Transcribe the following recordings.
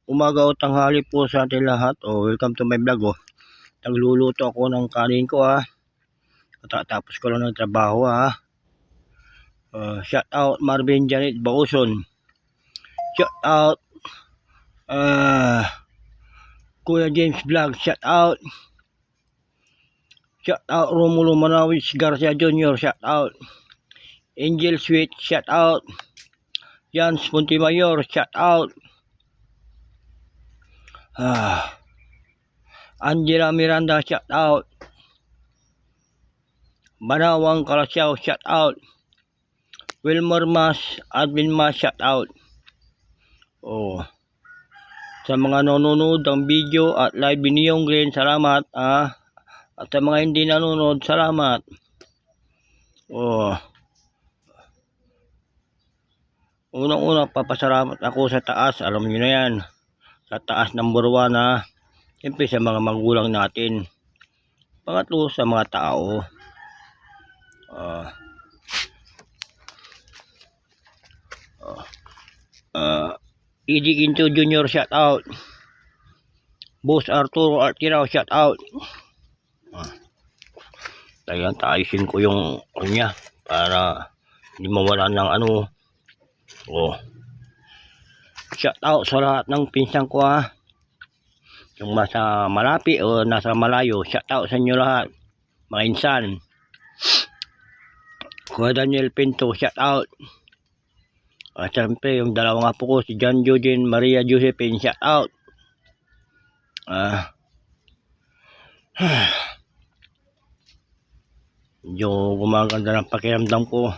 umaga o tanghali po sa ating lahat. Welcome to my vlog. Nagluluto ako ng kanin ko Katatapos ko lang ng trabaho shout out Marvin Janet Bauson. Shout out Kuya James Vlog. Shout out Romulo Manawis Garcia Jr. Shout out Angel Sweet. Shout out Jans Montemayor. Shout out Angela Miranda. Shout out Banawang Kalasyaw. Shout out Wilmer Mas, Admin Mas. Shout out sa mga nanonood ng video at live niyong green, salamat at sa mga hindi nanonood, salamat. Unang-una papasalamat ako sa taas, alam niyo na yan, sa taas number 1 siyempre sa mga magulang natin, pangatlo sa mga tao, Eddie Quinto Jr. shout out, Boss Arturo Artiraw shout out. Ayan, taayusin ko yung kanya para hindi mawala ng shout out sa lahat ng pinsan ko yung nasa malapit o nasa malayo, shout out sa inyo lahat mga insan. Kuya Daniel Pinto shout out. Siyempre yung dalawang apo ko, si John Eugene Maria Josephine, shout out. Medyo gumaganda ng pakiramdam ko.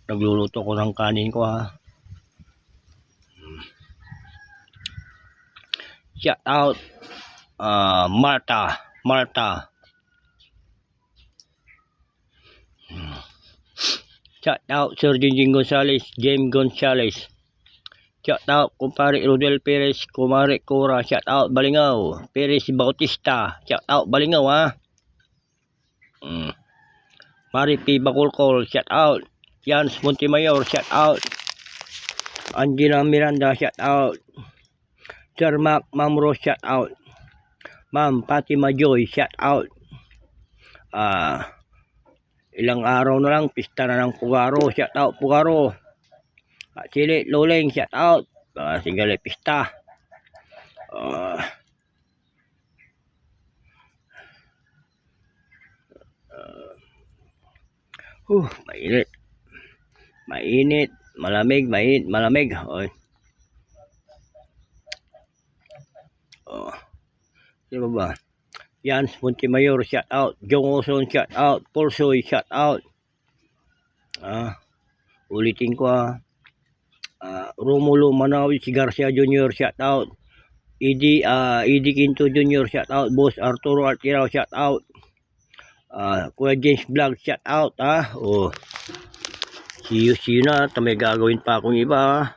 Nagluluto ko ng kanin ko shout out Marta. Shout out Sir Jinjing Gonzales, James Gonzales. Shout out kumpare Rodel Perez, kumare Cora. Shout out Balingaw, Perez Bautista. Shout out Balingaw Mari P. Bakulkol. Shout out Jans Montemayor. Shout out Angela Miranda. Shout out Sir Mac Mamro. Shout out Ma'am Fatima Joy. Shout out ilang araw na lang pista na ng Pugaro. Shout out Pugaro. Chile Loleng. Shout out Sigale pista. Mainit, malamig. Di ba? Jans Montemayor shout out, Jong Oson shout out, Pulsoy shout out. Ulitin ko Romulo Manawis Garcia Jr. shout out. Eddie Quinto Jr. shout out. Boss Arturo Artiraw shout out. Kuya James Vlog shout out see you na. May gagawin pa akong iba